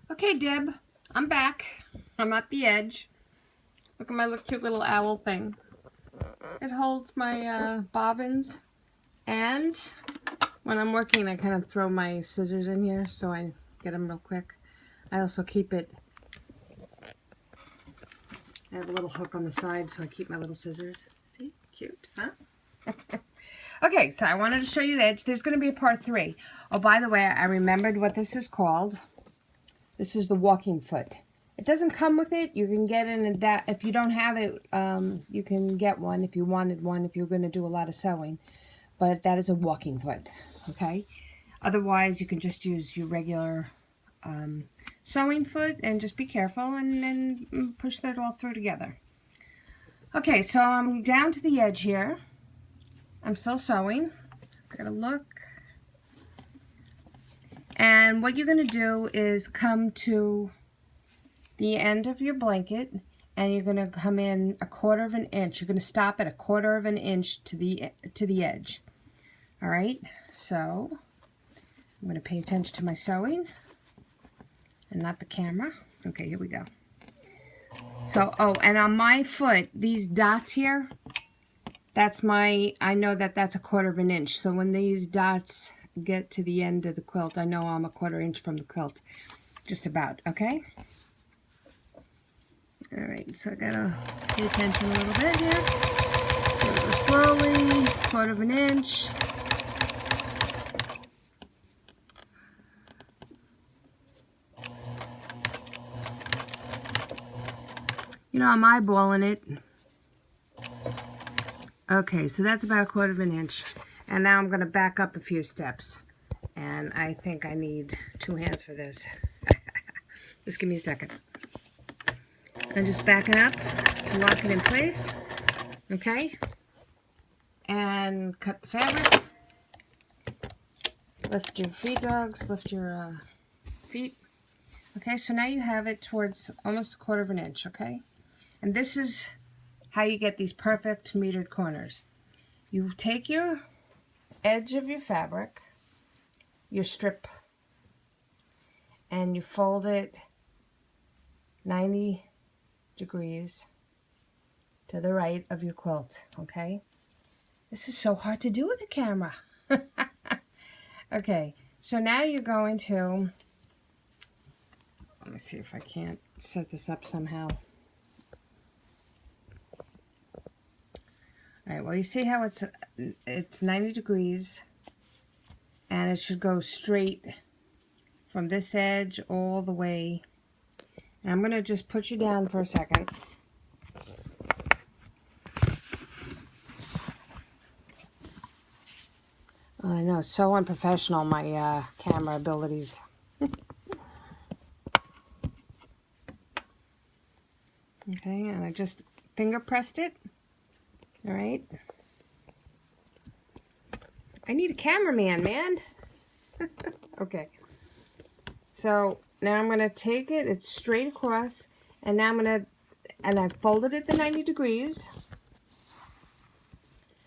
Okay, Deb, I'm back. I'm at the edge. Look at my cute little owl thing. It holds my bobbins, and when I'm working, I kind of throw my scissors in here so I get them real quick. I also keep it, I have a little hook on the side so I keep my little scissors. See? Cute, huh? Okay, so I wanted to show you the edge. There's going to be a part 3. Oh, by the way, I remembered what this is called. This is the walking foot. It doesn't come with it. You can get it if you don't have it, you can get one if you wanted one if you're going to do a lot of sewing. But that is a walking foot, okay? Otherwise, you can just use your regular sewing foot and just be careful and then push that all through together. Okay, so I'm down to the edge here. I'm still sewing. Gotta look. And what you're going to do is come to the end of your blanket and you're going to come in 1/4 of an inch. You're going to stop at 1/4 of an inch to the edge. All right, so I'm going to pay attention to my sewing and not the camera. Okay, here we go. So, oh, and on my foot, these dots here, I know that that's 1/4 of an inch. So when these dots get to the end of the quilt, I know I'm 1/4 inch from the quilt, just about, okay? All right, so I gotta pay attention a little bit here. So go slowly, 1/4 of an inch. You know, I'm eyeballing it. Okay, so that's about 1/4 of an inch. And now I'm gonna back up a few steps. And I think I need 2 hands for this. Just give me a second. I'm just backing up to lock it in place. Okay? And cut the fabric. Lift your feet, dogs. Lift your feet. Okay, so now you have it towards almost 1/4 of an inch, okay? And this is how you get these perfect metered corners. You take your edge of your fabric, your strip, and you fold it 90 degrees to the right of your quilt, okay? This is so hard to do with the camera. Okay, so now you're going to, let me see if I can't set this up somehow. All right, well, you see how it's 90 degrees, and it should go straight from this edge all the way. And I'm going to just put you down for a second. I know, so unprofessional, my camera abilities. Okay, and I just finger pressed it. All right. I need a cameraman, man. Okay. So now I'm going to take it, it's straight across, and now I folded it the 90 degrees.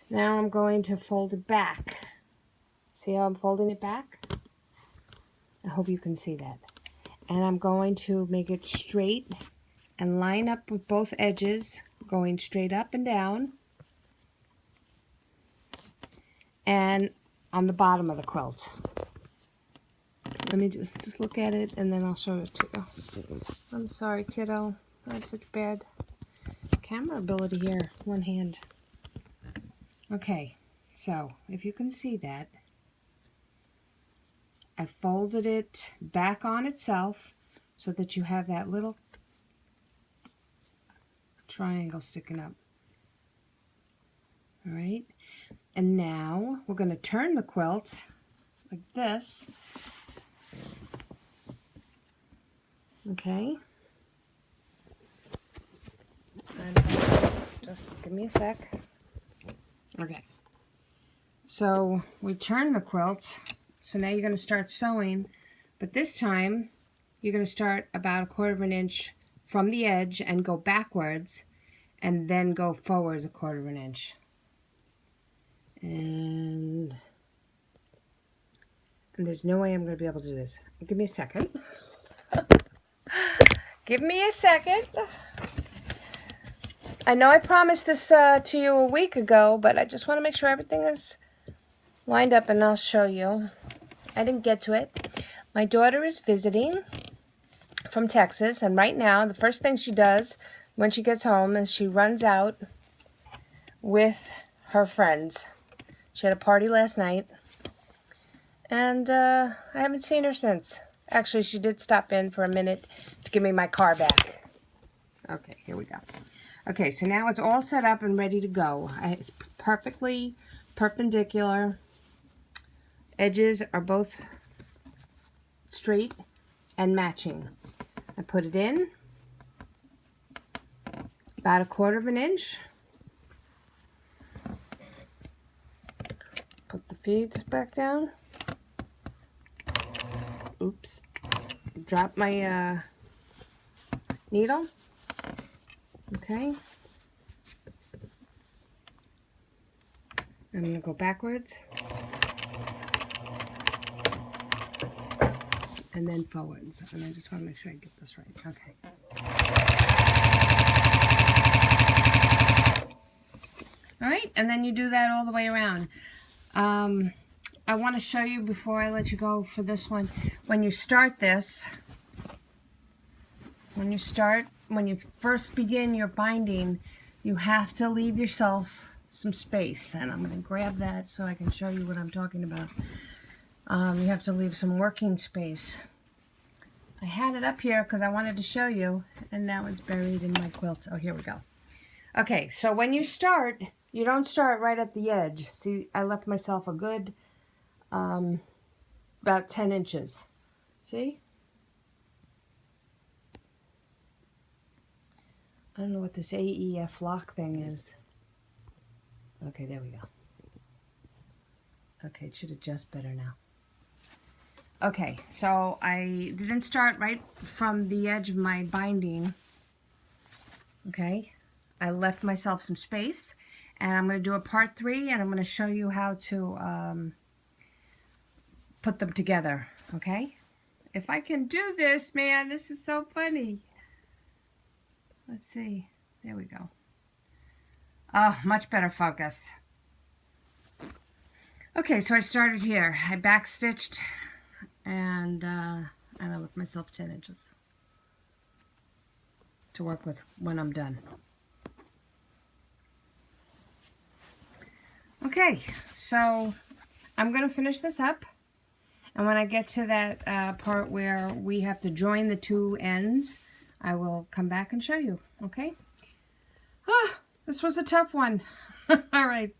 Now I'm going to fold it back. See how I'm folding it back? I hope you can see that. And I'm going to make it straight and line up with both edges, going straight up and down. And on the bottom of the quilt. Let me just look at it and then I'll show it to you. I'm sorry, kiddo. I have such bad camera ability here. One hand. Okay, so if you can see that, I folded it back on itself so that you have that little triangle sticking up. All right, and now we're going to turn the quilt like this. Okay. And just give me a sec. Okay. So we turn the quilt. So now you're going to start sewing, but this time you're going to start about 1/4 of an inch from the edge and go backwards and then go forwards 1/4 of an inch. And there's no way I'm going to be able to do this. Give me a second. Give me a second. I know I promised this to you a week ago, but I just want to make sure everything is lined up, and I'll show you. I didn't get to it. My daughter is visiting from Texas, and right now the first thing she does when she gets home is she runs out with her friends. She had a party last night, and I haven't seen her since. Actually, she did stop in for a minute to give me my car back. Okay, here we go. Okay, so now it's all set up and ready to go. It's perfectly perpendicular. Edges are both straight and matching. I put it in about 1/4 inch. Put the feeds back down. Oops. Drop my needle. Okay. I'm going to go backwards. And then forwards. And I just want to make sure I get this right. Okay. All right. And then you do that all the way around. I want to show you before I let you go for this one. When you start this, when you first begin your binding, you have to leave yourself some space. And I'm going to grab that so I can show you what I'm talking about. You have to leave some working space. I had it up here because I wanted to show you, and now it's buried in my quilt. Oh, here we go. Okay, so when you start, you don't start right at the edge. See, I left myself a good about 10 inches. See? I don't know what this AEF lock thing is. Okay, there we go. Okay, it should adjust better now. Okay, so I didn't start right from the edge of my binding. Okay, I left myself some space, and I'm going to do a part 3, and I'm going to show you how to put them together. Okay, if I can do this, man, this is so funny. Let's see. There we go. Oh, much better focus. Okay, so I started here. I backstitched, and I left myself 10 inches to work with when I'm done. Okay, so I'm going to finish this up, and when I get to that part where we have to join the 2 ends, I will come back and show you, okay? Ah, this was a tough one. All right.